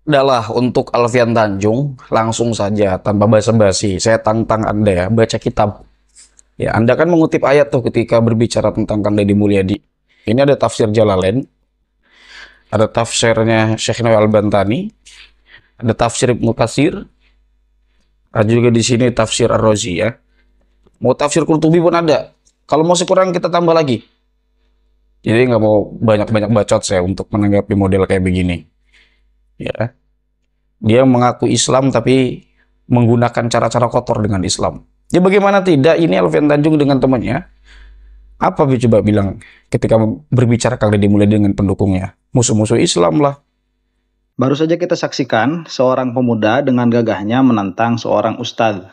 Adalah untuk Alfian Tanjung, langsung saja tanpa basa-basi, saya tantang Anda ya, baca kitab. Ya, Anda kan mengutip ayat tuh ketika berbicara tentang Kang Deddy Mulyadi. Ini ada tafsir Jalalain, ada tafsirnya Syekh Noy Al-Bantani, ada tafsir Ibnu Katsir, ada juga di sini tafsir Ar-Razi ya. Mau tafsir Qurtubi pun ada. Kalau masih kurang kita tambah lagi. Jadi nggak mau banyak-banyak bacot saya untuk menanggapi model kayak begini. Ya, dia mengaku Islam tapi menggunakan cara-cara kotor dengan Islam. Ya bagaimana tidak, ini Alfian Tanjung dengan temannya. Apa coba bilang ketika berbicara Kang Deddy Mulyadi dengan pendukungnya? Musuh-musuh Islam lah. Baru saja kita saksikan seorang pemuda dengan gagahnya menantang seorang ustadz.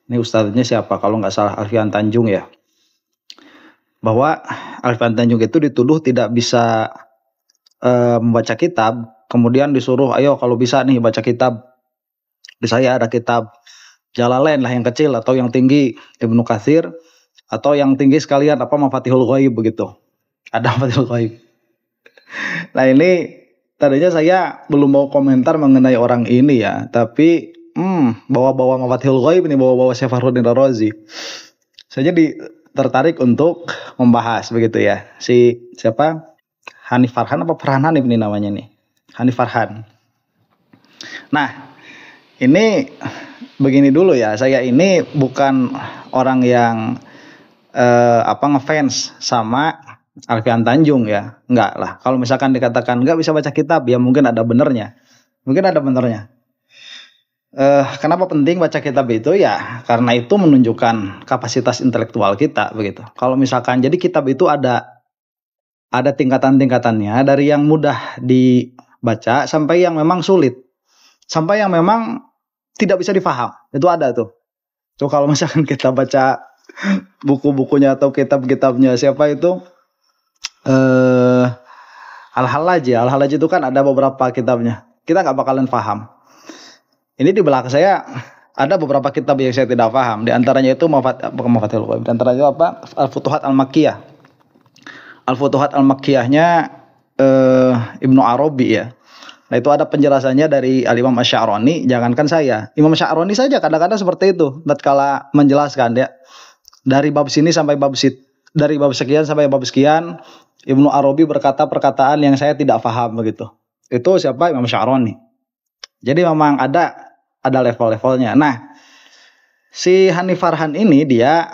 Ini ustadznya siapa? Kalau nggak salah Alfian Tanjung ya. Bahwa Alfian Tanjung itu dituduh tidak bisa membaca kitab. Kemudian disuruh, ayo kalau bisa nih baca kitab. Di saya ada kitab Jalalain lah yang kecil, atau yang tinggi Ibnu Katsir, atau yang tinggi sekalian apa Mafatihul Ghaib begitu. Ada Mafatihul Ghaib. Nah ini tadinya saya belum mau komentar mengenai orang ini ya, tapi bawa-bawa Mafatihul Ghaib ini, bawa-bawa Syekh Fakhruddin Ar-Razi. Saya jadi tertarik untuk membahas begitu ya. Si siapa? Hanif Farhan apa Farhan Hanif ini namanya nih? Hanif Farhan. Nah, ini begini dulu ya. Saya ini bukan orang yang ngefans sama Alfian Tanjung ya, enggak lah. Kalau misalkan dikatakan enggak bisa baca kitab, ya mungkin ada benernya. Mungkin ada benernya. Kenapa penting baca kitab itu ya? Karena itu menunjukkan kapasitas intelektual kita begitu. Kalau misalkan jadi kitab itu ada tingkatan-tingkatannya, dari yang mudah dibaca sampai yang memang sulit. Sampai yang memang tidak bisa difaham. Itu ada tuh. So kalau misalkan kita baca buku-bukunya atau kitab-kitabnya siapa itu Al-Hallaj itu kan ada beberapa kitabnya. Kita nggak bakalan paham. Ini di belakang saya ada beberapa kitab yang saya tidak paham. Di antaranya itu Mafatihul Ghaib. Di antaranya apa? Al-Futuhat Al-Makkiyah. Al-Futuhat Al-Makkiyahnya Ibnu Arabi ya. Nah itu ada penjelasannya dari Al-Imam Asy-Sya'rani. Jangankan saya, Imam Asy-Sya'rani saja kadang-kadang seperti itu. Tatkala menjelaskan ya, dari bab sini sampai dari bab sekian sampai bab sekian, Ibnu Arabi berkata perkataan yang saya tidak paham begitu. Itu siapa? Imam Sya'rani. Jadi memang ada level-levelnya. Nah, si Hanif Farhan ini dia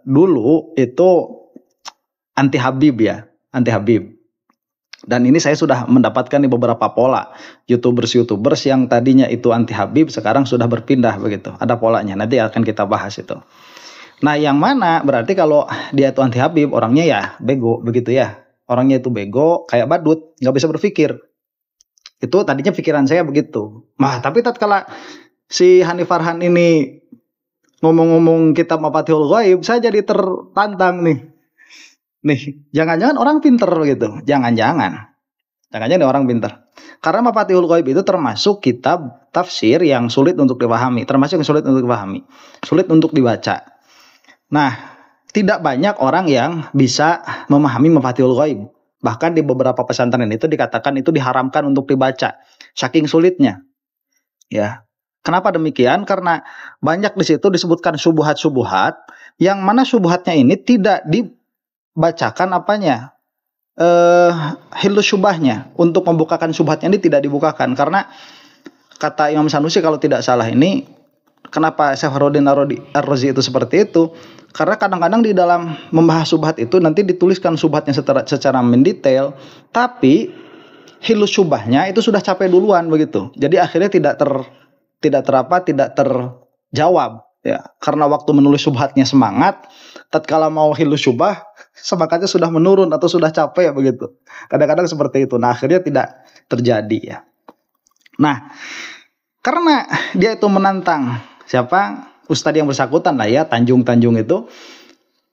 dulu itu anti Habib ya, anti Habib. Dan ini saya sudah mendapatkan di beberapa pola YouTubers yang tadinya itu anti Habib sekarang sudah berpindah begitu. Ada polanya. Nanti akan kita bahas itu. Nah, yang mana berarti kalau dia itu anti Habib, orangnya ya bego begitu ya. Orangnya itu bego, kayak badut, nggak bisa berpikir. Itu tadinya pikiran saya begitu. Nah, tapi tatkala si Hanif Farhan ini ngomong-ngomong kitab Mafatihul Ghaib, saya jadi tertantang nih. Jangan-jangan orang pinter gitu. Jangan-jangan orang pinter. Karena Mafatihul Ghaib itu termasuk kitab tafsir yang sulit untuk dipahami. Sulit untuk dibaca. Nah, tidak banyak orang yang bisa memahami Mafatihul Ghaib. Bahkan di beberapa pesantren itu dikatakan itu diharamkan untuk dibaca. Saking sulitnya. Ya. Kenapa demikian? Karena banyak di situ disebutkan subuhat-subuhat. Yang mana subuhatnya ini tidak dibacakan apanya? Hilus syubahnya. Untuk membukakan syubhatnya ini tidak dibukakan. Karena kata Imam Sanusi kalau tidak salah ini, kenapa Syekh Fakhruddin Ar-Razi itu seperti itu? Karena kadang-kadang di dalam membahas subhat itu nanti dituliskan subhatnya secara mendetail, tapi hilus subahnya itu sudah capek duluan begitu. Jadi akhirnya tidak terjawab ya. Karena waktu menulis subhatnya semangat, tatkala mau hilus subah semangatnya sudah menurun atau sudah capek begitu. Kadang-kadang seperti itu. Nah, akhirnya tidak terjadi ya. Nah, karena dia itu menantang siapa? Ustadz yang bersangkutan lah ya, Tanjung itu.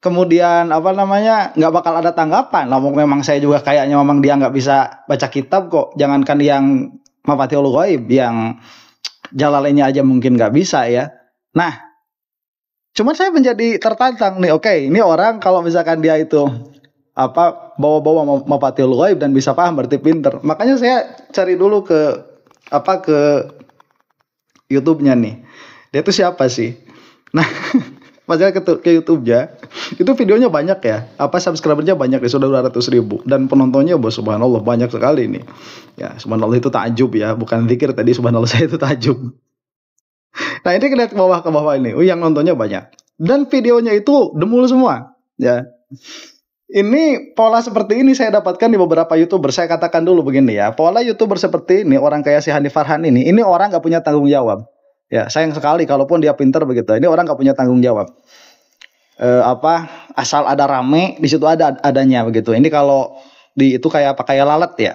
Kemudian nggak bakal ada tanggapan. Memang saya juga kayaknya memang dia nggak bisa baca kitab kok. Jangankan yang Mafatihul Ghaib, yang Jalalainnya aja mungkin nggak bisa ya. Nah, cuman saya menjadi tertantang nih. Oke, ini orang kalau misalkan dia itu apa bawa-bawa mafatihul ghaib dan bisa paham berarti pinter. Makanya saya cari dulu ke YouTube-nya nih. Dia itu siapa sih? Nah, pas saya ke YouTube-nya, itu videonya banyak ya. Subscribernya banyak ya, sudah 200.000 dan penontonnya subhanallah banyak sekali nih. Ya, subhanallah itu takjub ya, bukan zikir tadi, subhanallah saya itu takjub. Nah, ini kita lihat ke bawah ini. Yang nontonnya banyak. Dan videonya itu demul semua, ya. Ini pola seperti ini saya dapatkan di beberapa YouTuber. Saya katakan dulu begini ya. Pola YouTuber seperti ini, orang kayak si Hanif Farhan ini orang nggak punya tanggung jawab. Ya, sayang sekali kalaupun dia pinter begitu. Ini orang nggak punya tanggung jawab. Asal ada rame, di situ adanya begitu. Ini kalau itu kayak apa? Kayak lalat ya.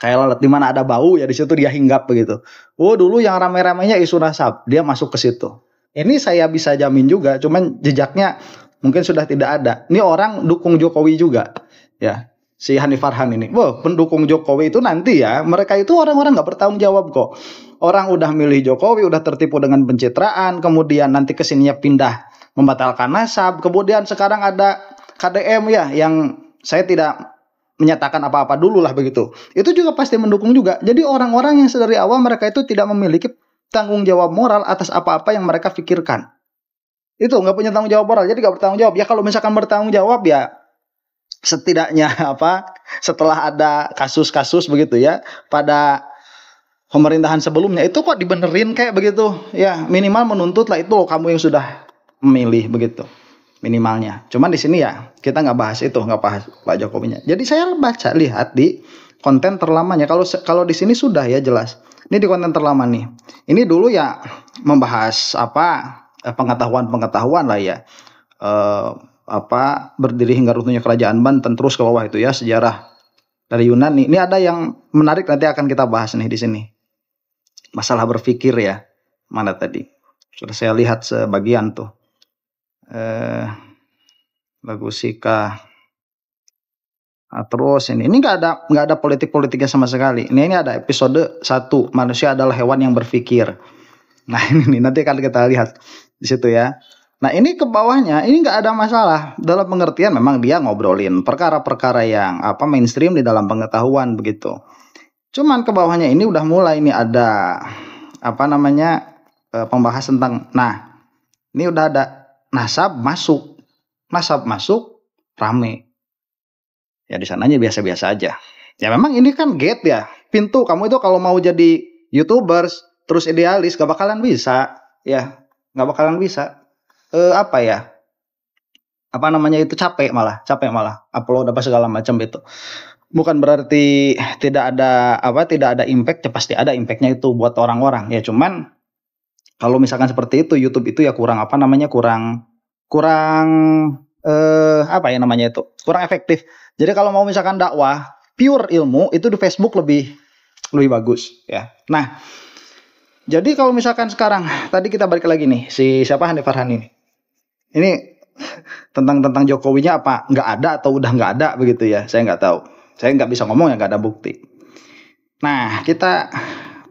Kayak lalat di mana ada bau ya di situ dia hinggap begitu. Oh, dulu yang rame-ramenya isu nasab, dia masuk ke situ. Ini saya bisa jamin juga, cuman jejaknya mungkin sudah tidak ada. Ini orang dukung Jokowi juga, ya. Si Hanif Farhan ini, pendukung Jokowi itu nanti ya, mereka itu orang-orang nggak bertanggung jawab kok. Orang udah milih Jokowi, udah tertipu dengan pencitraan, kemudian nanti kesininya pindah membatalkan nasab, kemudian sekarang ada KDM ya, yang saya tidak menyatakan apa-apa dulu lah begitu. Itu juga pasti mendukung juga. Jadi orang-orang yang dari awal mereka itu tidak memiliki tanggung jawab moral atas apa-apa yang mereka pikirkan. Itu nggak punya tanggung jawab moral, jadi nggak bertanggung jawab. Ya kalau misalkan bertanggung jawab ya setidaknya setelah ada kasus-kasus begitu ya pada pemerintahan sebelumnya itu kok dibenerin kayak begitu. Ya minimal menuntut lah itu kamu yang sudah memilih begitu. Minimalnya. Cuman di sini ya kita nggak bahas itu, nggak bahas Pak Jokowinya. Jadi saya lihat di konten terlamanya. Kalau di sini sudah ya jelas. Ini di konten terlama nih. Ini dulu ya membahas pengetahuan lah ya. Berdiri hingga runtuhnya kerajaan Banten, terus ke bawah itu ya sejarah dari Yunani. Ini ada yang menarik nanti akan kita bahas nih di sini. Masalah berpikir ya. Mana tadi? Sudah saya lihat sebagian tuh. Bagusika. Nah, terus ini nggak ada politik-politiknya sama sekali. Ini ada episode 1, manusia adalah hewan yang berpikir. Nah ini nanti akan kita lihat di situ ya. Nah ini ke bawahnya ini nggak ada masalah dalam pengertian memang dia ngobrolin perkara-perkara yang mainstream di dalam pengetahuan begitu. Cuman ke bawahnya ini udah mulai ini ada pembahasan tentang ini udah ada nasab masuk rame. Ya di sananya biasa-biasa aja. Ya memang ini kan gate ya, pintu. Kamu itu kalau mau jadi YouTubers terus idealis gak bakalan bisa, ya. Gak bakalan bisa. Capek malah upload segala macam itu. Bukan berarti tidak ada impact, ya pasti ada impactnya itu buat orang-orang. Ya cuman kalau misalkan seperti itu YouTube itu ya kurang kurang efektif. Jadi kalau mau misalkan dakwah pure ilmu itu di Facebook lebih bagus ya. Nah, jadi kalau misalkan sekarang tadi kita balik lagi nih si Hanif Farhan ini. Ini tentang Jokowinya apa nggak ada atau udah nggak ada begitu ya. Saya nggak tahu. Saya nggak bisa ngomong ya nggak ada bukti. Nah, kita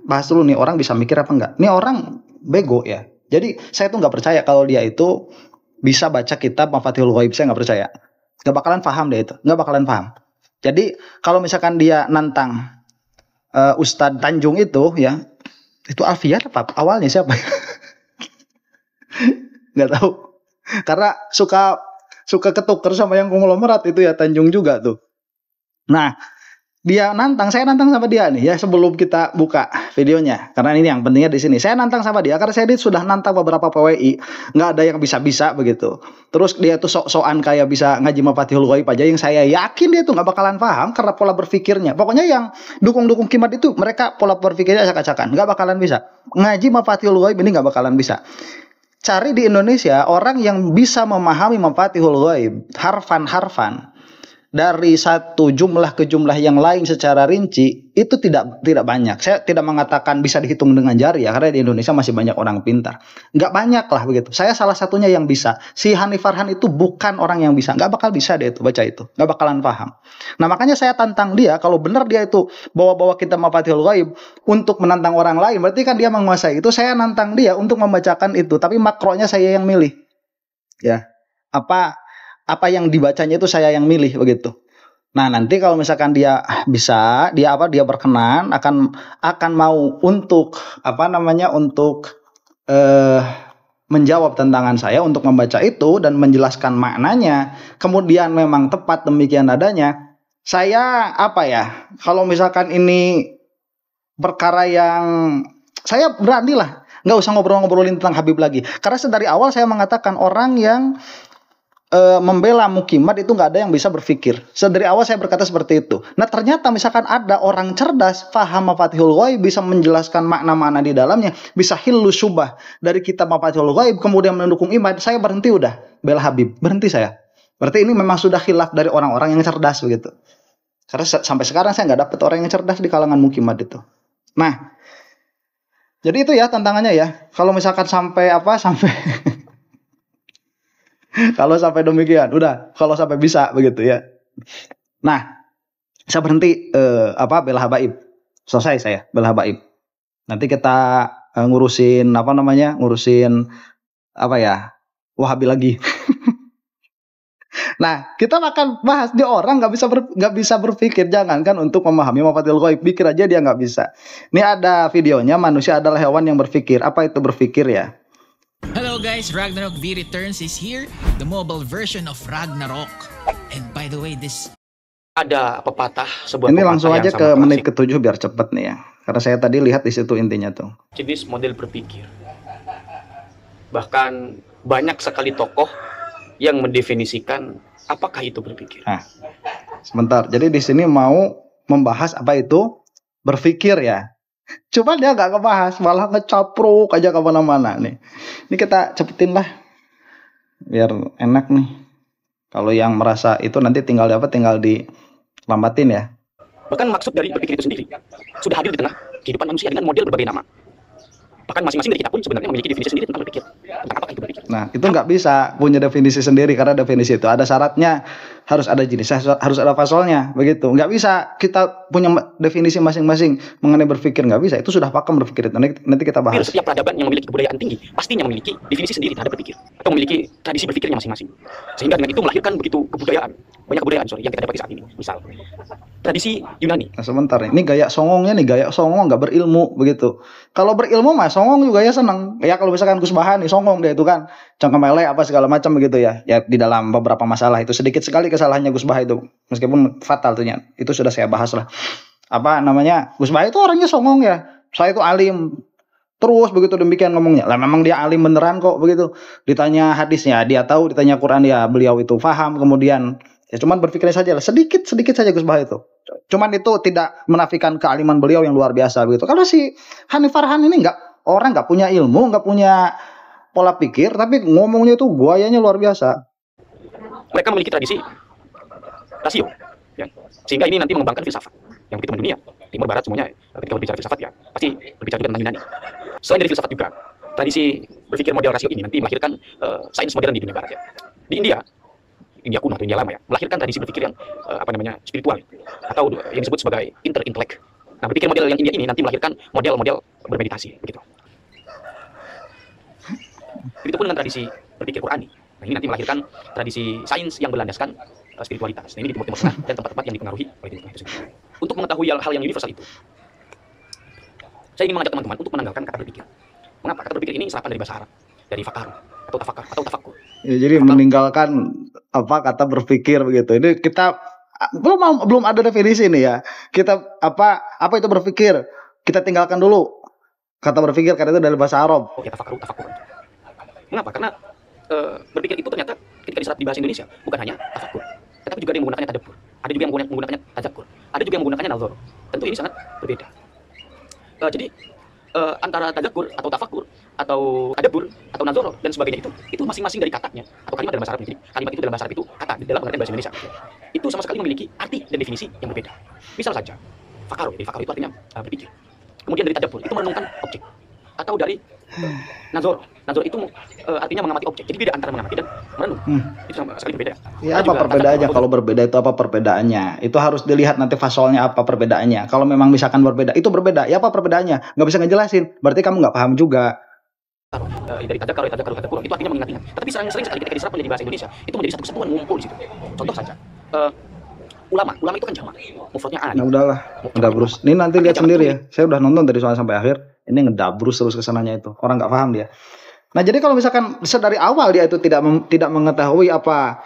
bahas dulu nih orang bisa mikir apa enggak. Ini orang bego ya. Jadi saya tuh nggak percaya kalau dia itu bisa baca kitab Mafatihul Ghaib. Saya nggak percaya. Nggak bakalan paham dia itu. Nggak bakalan paham. Jadi kalau misalkan dia nantang Ustadz Tanjung itu ya, itu Alfian apa awalnya siapa? Nggak tahu. Karena suka ketuker sama yang konglomerat itu ya Tanjung juga tuh. Nah, saya nantang sama dia nih ya sebelum kita buka videonya. Karena ini yang pentingnya di sini. Saya nantang sama dia karena saya sudah nantang beberapa PWI, nggak ada yang bisa begitu. Terus dia tuh sok-sokan kayak bisa ngaji Mafatihul Ghaib aja yang saya yakin dia tuh nggak bakalan paham karena pola berpikirnya. Pokoknya yang dukung Kimat itu mereka pola berpikirnya acak-acakan, nggak bakalan bisa. Ngaji Mafatihul Ghaib ini nggak bakalan bisa. Cari di Indonesia orang yang bisa memahami Mafatihul Ghaib harfan dari satu jumlah ke jumlah yang lain secara rinci itu tidak banyak. Saya tidak mengatakan bisa dihitung dengan jari ya karena di Indonesia masih banyak orang pintar. Nggak banyak lah begitu. Saya salah satunya yang bisa. Si Hanif Farhan itu bukan orang yang bisa. Nggak bakal bisa dia itu baca itu. Nggak bakalan paham. Nah makanya saya tantang dia. Kalau benar dia itu bawa-bawa kitab Mafatihul Ghaib untuk menantang orang lain, berarti kan dia menguasai itu. Saya nantang dia untuk membacakan itu. Tapi makronya saya yang milih. Ya apa yang dibacanya itu saya yang milih begitu. Nah, nanti kalau misalkan dia bisa, dia berkenan akan mau untuk untuk menjawab tantangan saya untuk membaca itu dan menjelaskan maknanya, kemudian memang tepat demikian adanya, saya kalau misalkan ini perkara yang saya beranilah, nggak usah ngobrolin tentang Habib lagi, karena dari awal saya mengatakan orang yang membela Mukimat itu nggak ada yang bisa berpikir. Dari awal saya berkata seperti itu. Nah, ternyata misalkan ada orang cerdas, paham Mafatihul Ghaib, bisa menjelaskan makna-makna di dalamnya, bisa hillu syubah dari kitab Mafatihul Ghaib, kemudian mendukung iman, saya berhenti udah bela Habib, berhenti saya. Berarti ini memang sudah khilaf dari orang-orang yang cerdas begitu. Karena sampai sekarang saya nggak dapet orang yang cerdas di kalangan Mukimat itu. Nah, jadi itu ya tantangannya ya. Kalau misalkan sampai kalau sampai demikian, udah. Kalau sampai bisa begitu ya. Nah, saya berhenti bela habaib. Selesai saya bela habaib. Nanti kita ngurusin Wahabi lagi. Nah, kita akan bahas dia orang nggak bisa berpikir, jangankan untuk memahami Mafatihul Ghaib, pikir aja dia nggak bisa. Ini ada videonya, manusia adalah hewan yang berpikir. Apa itu berpikir ya? Hello guys, Ragnarok V Returns is here, the mobile version of Ragnarok. And by the way, this Ada pepatah, sebuah Ini pepatah langsung yang aja ke sangat menit klasik. ke-7 biar cepet nih ya. Karena saya tadi lihat di situ intinya tuh. Jenis model berpikir. Bahkan banyak sekali tokoh yang mendefinisikan apakah itu berpikir. Nah, sebentar. Jadi di sini mau membahas apa itu berpikir ya. Cuma dia nggak ngebahas, malah ngecapruk aja kemana-mana nih. Ini kita cepetin lah, biar enak nih. Kalau yang merasa itu nanti tinggal dilambatin ya. Bahkan maksud dari berpikir itu sendiri sudah hadir di tengah kehidupan manusia dengan model berbagai nama. Bahkan masing-masing dari kita pun sebenarnya memiliki definisi sendiri tentang berpikir. Tentang apa itu berpikir. Nah, itu nggak bisa punya definisi sendiri karena definisi itu ada syaratnya, harus ada jenis, harus ada fasolnya, begitu. Nggak bisa kita punya definisi masing-masing mengenai berpikir, nggak bisa. Itu sudah pakem berpikir itu. Nanti kita bahas. Setiap peradaban yang memiliki kebudayaan tinggi pastinya memiliki definisi sendiri terhadap berpikir atau memiliki tradisi berpikirnya masing-masing. Sehingga dengan itu melahirkan begitu banyak kebudayaan yang kita dapati saat ini. Misal tradisi Yunani. Nah, sebentar nih. Ini gaya songongnya nih, gaya songong nggak berilmu begitu. Kalau berilmu mah songong juga ya seneng. Ya kalau misalkan Gus Bahan nih songong dia itu kan cangkemele apa segala macam begitu ya. Ya di dalam beberapa masalah itu sedikit sekali kesalahannya Gus Bah itu. Meskipun fatal tuhnya. Itu sudah saya bahas lah. Gus Bah itu orangnya songong ya. Saya itu alim. Terus begitu demikian ngomongnya. Lah memang dia alim beneran kok begitu. Ditanya hadisnya dia tahu, ditanya Quran ya beliau itu paham, kemudian ya cuman berpikirnya saja lah, sedikit saja Gus Bah itu. Cuman itu tidak menafikan kealiman beliau yang luar biasa begitu. Kalau si Hanif Farhan ini orang nggak punya ilmu, nggak punya pola pikir, tapi ngomongnya itu gayanya luar biasa. Mereka memiliki tradisi rasio, ya. Sehingga ini nanti mengembangkan filsafat yang begitu mendunia. Timur Barat semuanya ketika berbicara filsafat ya pasti berbicara juga tentang Yunani. Selain dari filsafat juga, tradisi berpikir model rasio ini nanti melahirkan sains modern di dunia Barat ya. Di India kuno atau India lama ya, melahirkan tradisi berpikir yang spiritual atau yang disebut sebagai interintelek. Nah, berpikir model yang India ini nanti melahirkan model-model bermeditasi begitu. Begitupun dengan tradisi berpikir Qurani. Nah, ini nanti melahirkan tradisi sains yang berlandaskan spiritualitas. Nah, ini di Timur Tengah dan tempat-tempat yang dipengaruhi oleh Timur Tengah itu sendiri. Untuk mengetahui hal yang universal itu, saya ingin mengajak teman-teman untuk menanggalkan kata berpikir. Mengapa? Kata berpikir ini serapan dari bahasa Arab, dari fakar atau tafakkur. Ya, jadi meninggalkan kata berpikir begitu. Ini kita belum ada definisi nih ya. Kita apa itu berpikir? Kita tinggalkan dulu kata berpikir karena itu dari bahasa Arab. Ya, tafakkur. Mengapa? Karena berpikir itu ternyata ketika diserap di bahasa Indonesia bukan hanya tafakkur, tetapi juga ada yang menggunakannya tadabbur, ada juga yang menggunakannya tadzakur, ada juga yang menggunakannya nazar. Tentu ini sangat berbeda. Jadi antara tadzakur atau tafakkur atau tadabbur atau nazar dan sebagainya itu masing-masing dari katanya atau kalimat dalam bahasa Arab. Jadi kalimat itu dalam bahasa Arab itu kata dalam pengertian bahasa Indonesia. Itu sama sekali memiliki arti dan definisi yang berbeda. Misal saja fakaro, jadi fakaro itu artinya berpikir. Kemudian dari tadabbur itu merenungkan objek, atau dari nazar itu artinya mengamati objek. Jadi beda antara mengamati dan merenung. Itu sama sekali berbeda. Ya, apa perbedaannya? Kalau berbeda itu apa perbedaannya? Itu harus dilihat nanti fasolnya apa perbedaannya. Kalau memang misalkan berbeda, itu berbeda. Ya apa perbedaannya? Nggak bisa ngejelasin. Berarti kamu nggak paham juga. dari tadzakar, tadzakkur, itu artinya mengingat-ingat. Tetapi sering sekali ketika diserap menjadi bahasa Indonesia, itu menjadi satu kesatuan ngumpul di situ. Contoh saja, ulama itu kan jamak, mufradnya alim. Nah udahlah, ngedabrus. Ini nanti lihat sendiri ya. Saya udah nonton dari soal sampai akhir. Ini ngedabrus terus kesananya itu. Orang nggak paham dia. Nah jadi kalau misalkan dari awal dia itu tidak mengetahui apa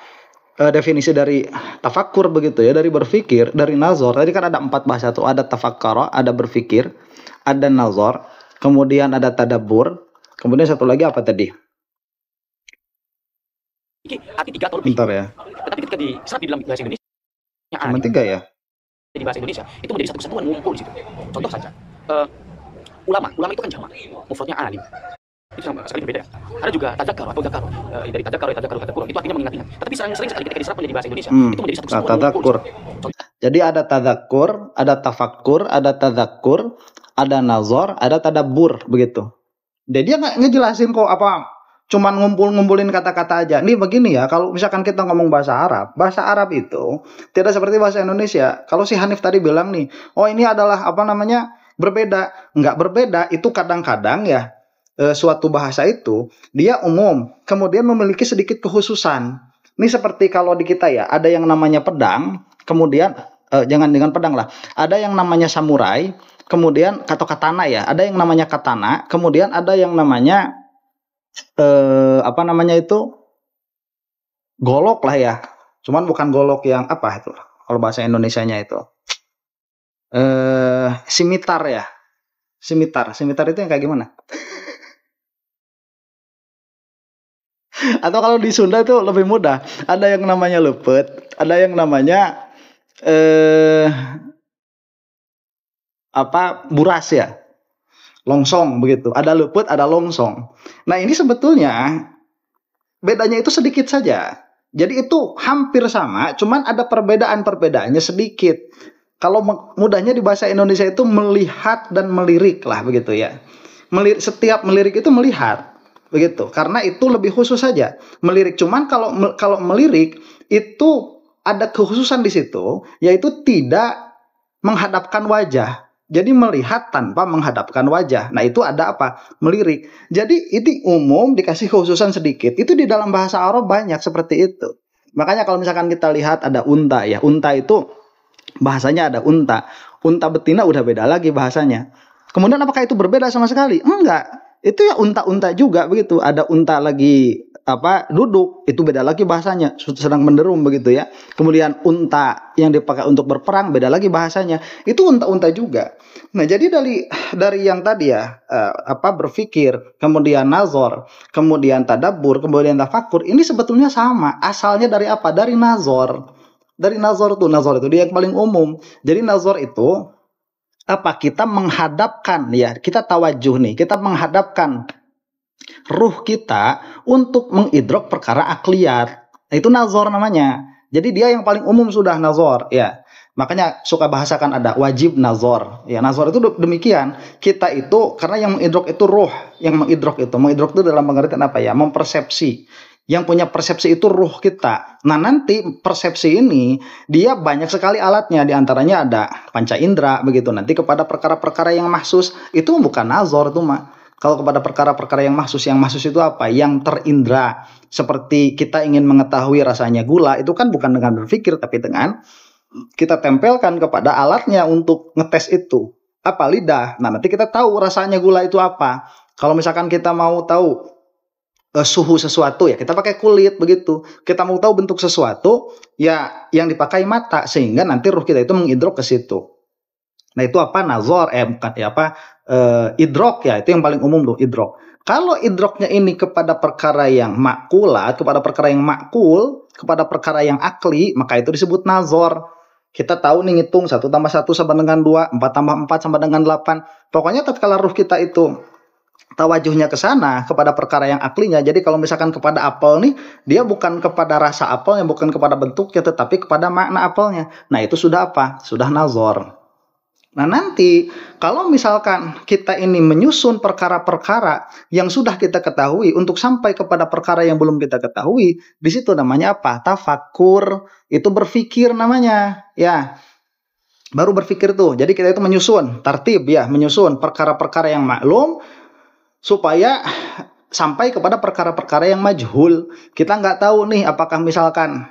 definisi dari tafakkur begitu ya, dari berpikir, dari nazar. Tadi kan ada 4 bahasa tuh, ada tafakkara, ada berpikir, ada nazar, kemudian ada tadabbur, kemudian satu lagi apa tadi? Ini arti 3 atau lebih. Bentar ya. Tetapi ketika diserap di dalam bahasa Indonesia, Cuma 3 ya. di bahasa Indonesia itu menjadi satu kesatuan ngumpul di situ. Contoh saja, ulama itu kan jamak, mufradnya alim. Itu sama sekali berbeda. Ada juga tadzakar atau zakar, dari tadzakar, tadzakkur, itu artinya mengingat-ingat. Tetapi sering sekali ketika diserap menjadi bahasa Indonesia, itu menjadi satu kesatuan tadzakkur. Jadi ada tadzakkur, ada tafakkur, ada tadzakkur, ada nazar, ada tadabbur begitu. Jadi dia nggak ngejelasin kok apa, cuman ngumpulin kata-kata aja. Ini begini ya, kalau misalkan kita ngomong bahasa Arab itu tidak seperti bahasa Indonesia. Kalau si Hanif tadi bilang nih, oh ini adalah apa namanya berbeda, nggak berbeda. Itu kadang-kadang ya suatu bahasa itu dia umum, kemudian memiliki sedikit kekhususan. Ini seperti kalau di kita ya, ada yang namanya pedang, kemudian jangan dengan pedang lah, ada yang namanya samurai, kemudian atau katana ya, ada yang namanya katana, kemudian ada yang namanya apa namanya itu golok lah ya, cuman bukan golok yang apa itu kalau bahasa Indonesianya itu simitar ya, simitar itu yang kayak gimana? Atau kalau di Sunda itu lebih mudah, ada yang namanya lepet, ada yang namanya apa buras ya, longsong begitu. Ada lepet, ada longsong. Nah ini sebetulnya bedanya itu sedikit saja. Jadi itu hampir sama, cuman ada perbedaannya sedikit. Kalau mudahnya di bahasa Indonesia itu melihat dan melirik lah begitu ya. Setiap melirik itu melihat. Begitu, karena itu lebih khusus saja melirik. Cuman kalau melirik itu ada kekhususan di situ, yaitu tidak menghadapkan wajah. Jadi melihat tanpa menghadapkan wajah. Nah itu ada apa? Melirik. Jadi itu umum dikasih kekhususan sedikit. Itu di dalam bahasa Arab banyak seperti itu. Makanya kalau misalkan kita lihat ada unta ya, unta itu bahasanya ada unta. Unta betina udah beda lagi bahasanya. Kemudian apakah itu berbeda sama sekali? Enggak. Itu ya unta-unta juga begitu. Ada unta lagi apa duduk, itu beda lagi bahasanya, sedang menderum begitu ya. Kemudian unta yang dipakai untuk berperang beda lagi bahasanya. Itu unta-unta juga. Nah, jadi dari yang tadi ya apa berpikir, kemudian nazar, kemudian tadabbur, kemudian tafakkur, ini sebetulnya sama. Asalnya dari apa? Dari nazar. Dari nazar itu dia yang paling umum. Jadi nazar itu apa? Kita menghadapkan ya, kita tawajuh nih, kita menghadapkan ruh kita untuk mengidrok perkara akliyat. Itu nazar namanya. Jadi dia yang paling umum sudah nazar ya. Makanya suka bahasakan ada wajib nazar. Ya, nazar itu demikian. Kita itu karena yang mengidrok itu ruh, yang mengidrok itu dalam pengertian apa ya? Mempersepsi. Yang punya persepsi itu ruh kita. Nah nanti persepsi ini dia banyak sekali alatnya. Di antaranya ada panca indera begitu. Nanti kepada perkara-perkara yang mahsus itu bukan nazar itu mah. Kalau kepada perkara-perkara yang mahsus itu apa? Yang terindra. Seperti kita ingin mengetahui rasanya gula itu kan bukan dengan berpikir tapi dengan kita tempelkan kepada alatnya untuk ngetes itu. Apa? Lidah. Nah nanti kita tahu rasanya gula itu apa. Kalau misalkan kita mau tahu suhu sesuatu ya kita pakai kulit begitu. Kita mau tahu bentuk sesuatu ya yang dipakai mata sehingga nanti ruh kita itu mengidrok ke situ. Nah itu apa? Nazar bukan ya apa? Idrok ya, itu yang paling umum tuh idrok. Kalau idroknya ini kepada perkara yang makulat, kepada perkara yang makul, kepada perkara yang akli, maka itu disebut nazar. Kita tahu nih ngitung 1 tambah 1 sama dengan 2, 4 tambah 4 sama dengan 8. Pokoknya tatkala ruh kita itu tawajuhnya ke sana kepada perkara yang aklinya. Jadi kalau misalkan kepada apel nih, dia bukan kepada rasa apelnya, bukan kepada bentuknya, tetapi kepada makna apelnya. Nah itu sudah apa? Sudah nazar. Nah nanti kalau misalkan kita ini menyusun perkara-perkara yang sudah kita ketahui untuk sampai kepada perkara yang belum kita ketahui, di situ namanya apa? Tafakkur. Itu berpikir namanya. Ya. Baru berpikir tuh. Jadi kita itu menyusun, tartib ya, menyusun perkara-perkara yang maklum supaya sampai kepada perkara-perkara yang majhul. Kita nggak tahu nih apakah misalkan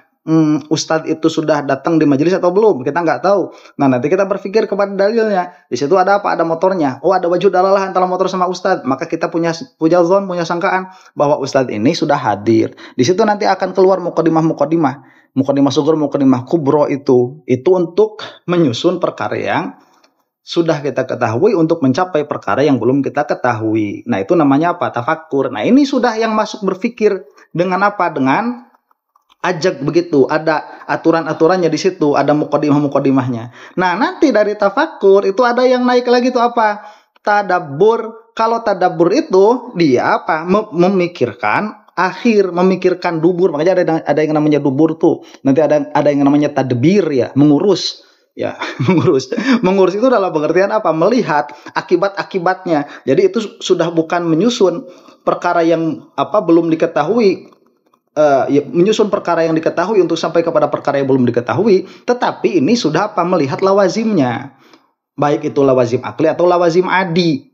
ustadz itu sudah datang di majelis atau belum, kita nggak tahu. Nah, nanti kita berpikir kepada dalilnya. Di situ ada apa? Ada motornya. Oh, ada wajud dalalah antara motor sama ustadz. Maka kita punya zon, punya sangkaan bahwa ustadz ini sudah hadir. Di situ nanti akan keluar mukadimah sugur, mukadimah kubro itu untuk menyusun perkara yang sudah kita ketahui untuk mencapai perkara yang belum kita ketahui. Nah, itu namanya apa? Tafakkur. Nah, ini sudah yang masuk berpikir dengan apa? Dengan ajak begitu, ada aturan-aturannya di situ, ada mukadimah-mukadimahnya. Nah, nanti dari tafakkur itu ada yang naik lagi itu apa? Tadabbur. Kalau tadabbur itu dia apa? Memikirkan akhir, memikirkan dubur. Makanya ada yang namanya dubur tuh. Nanti ada yang namanya tadbir ya, mengurus. Ya, mengurus itu dalam pengertian apa? Melihat akibat-akibatnya. Jadi itu sudah bukan menyusun perkara yang apa belum diketahui. Menyusun perkara yang diketahui untuk sampai kepada perkara yang belum diketahui, tetapi ini sudah apa? Melihat lawazimnya, baik itu lawazim akli atau lawazim adi.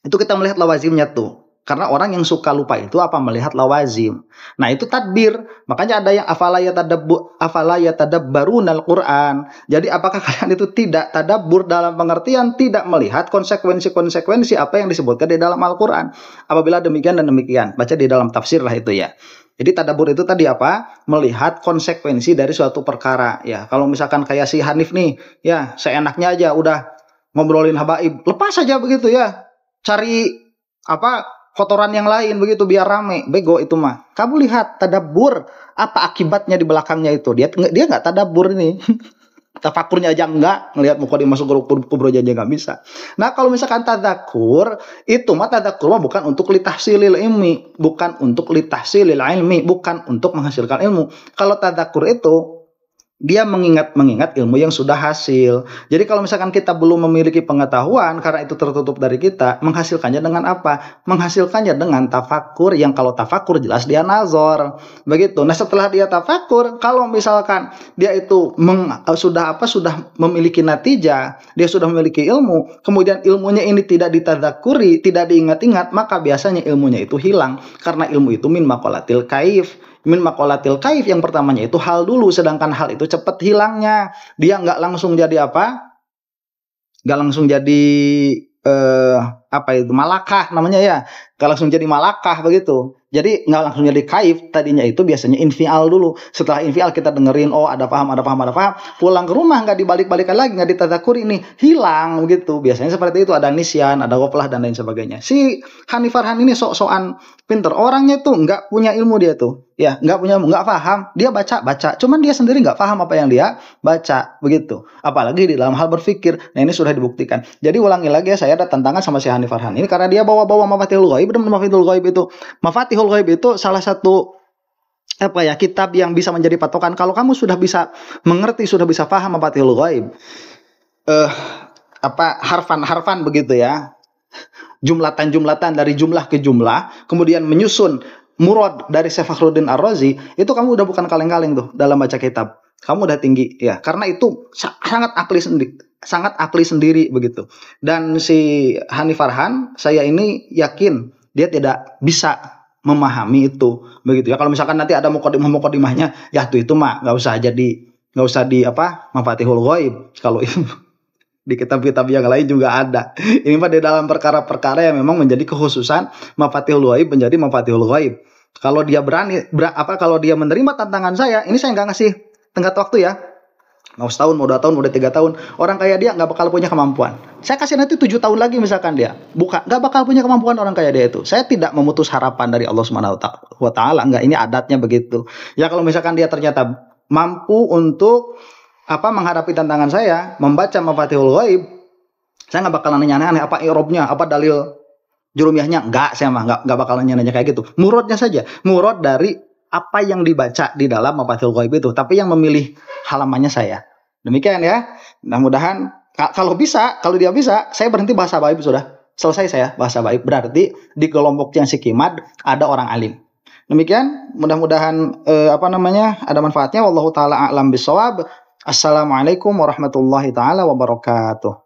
Itu kita melihat lawazimnya tuh, karena orang yang suka lupa itu apa? Melihat lawazim. Nah, itu tadbir. Makanya ada yang afala yatadabbarunal Quran. Jadi apakah kalian itu tidak tadabbur dalam pengertian tidak melihat konsekuensi apa yang disebutkan di dalam Al-Quran? Apabila demikian dan demikian, baca di dalam tafsir lah itu ya. Jadi tadabbur itu tadi apa? Melihat konsekuensi dari suatu perkara. Ya, kalau misalkan kayak si Hanif nih, ya seenaknya aja udah ngobrolin habaib, lepas saja begitu ya. Cari apa? Kotoran yang lain begitu biar rame. Bego itu mah. Kamu lihat tadabbur apa akibatnya di belakangnya itu. Dia nggak tadabbur ini. Tafakurnya aja enggak, ngelihat mukadimah sugur kubro aja enggak bisa. Nah, kalau misalkan tadzakur, itu mah tadzakur mah bukan untuk litahsilil ilmi, bukan untuk litahsilil ilmi, bukan untuk menghasilkan ilmu. Kalau tadzakur itu dia mengingat ilmu yang sudah hasil. Jadi kalau misalkan kita belum memiliki pengetahuan karena itu tertutup dari kita, menghasilkannya dengan apa? Menghasilkannya dengan tafakur, yang kalau tafakur jelas dia nazar. Begitu. Nah, setelah dia tafakur, kalau misalkan dia itu sudah memiliki natijah, dia sudah memiliki ilmu, kemudian ilmunya ini tidak ditadzakuri, tidak diingat-ingat, maka biasanya ilmunya itu hilang karena ilmu itu min maqalatil kaif. Min maqalatil kaif yang pertamanya itu hal dulu, sedangkan hal itu cepat hilangnya. Dia nggak langsung jadi apa? Nggak langsung jadi apa itu? Malakah namanya ya. Nggak langsung jadi malakah begitu. Jadi nggak langsung jadi kaif, tadinya itu biasanya infial dulu. Setelah infial kita dengerin, oh ada paham. Pulang ke rumah nggak dibalik-balikan lagi, nggak ditadzakuri, ini hilang begitu. Biasanya seperti itu, ada nisyan, ada ghaflah dan lain sebagainya. Si Hanif Farhan ini sok-sokan pinter. Orangnya tuh nggak punya ilmu dia tuh. Ya, nggak paham. Dia baca. Cuman dia sendiri nggak paham apa yang dia baca begitu. Apalagi di dalam hal berpikir. Nah, ini sudah dibuktikan. Jadi ulangi lagi ya, saya ada tantangan sama si Hanif Farhan ini karena dia bawa Mafatihul Ghaib. Dan Mafatihul Ghaib itu salah satu kitab yang bisa menjadi patokan. Kalau kamu sudah bisa mengerti, sudah bisa paham Mafatihul Ghaib, harfan begitu ya, jumlatan dari jumlah ke jumlah, kemudian menyusun murad dari Syekh Fakhruddin Ar-Razi, itu kamu udah bukan kaleng-kaleng tuh dalam baca kitab. Kamu udah tinggi ya, karena itu sangat akli sendiri begitu. Dan si Hanif Farhan, saya ini yakin dia tidak bisa memahami itu begitu ya. Kalau misalkan nanti ada mukadimahnya, ya itu mah nggak usah di Mafatihul Ghaib. Kalau itu di kitab-kitab yang lain juga ada. Ini mah di dalam perkara-perkara yang memang menjadi kekhususan Mafatihul Ghaib menjadi Mafatihul Ghaib. Kalau dia kalau dia menerima tantangan saya, ini saya nggak ngasih tenggat waktu ya. Mau setahun, mau 2 tahun, mau 3 tahun. Orang kayak dia nggak bakal punya kemampuan. Saya kasih nanti 7 tahun lagi misalkan dia. Nggak bakal punya kemampuan orang kayak dia itu. Saya tidak memutus harapan dari Allah Subhanahu wa Ta'ala. Nggak, ini adatnya begitu. Ya kalau misalkan dia ternyata mampu untuk menghadapi tantangan saya, membaca Mafatihul Ghaib, saya nggak bakal nanya-nanya apa i'rabnya, apa dalil jurumiyahnya. Saya nggak bakal nanya-nanya kayak gitu. Muradnya saja. Murad dari apa yang dibaca di dalam Mafatihul Ghaib itu, tapi yang memilih halamannya saya. Demikian ya. Mudah-mudahan kalau dia bisa, saya berhenti bahasa baib sudah. Selesai saya bahasa baib. Berarti di kelompoknya si Kimad ada orang alim. Demikian, mudah-mudahan ada manfaatnya. Wallahu taala a'lam bishawab. Assalamualaikum warahmatullahi taala wabarakatuh.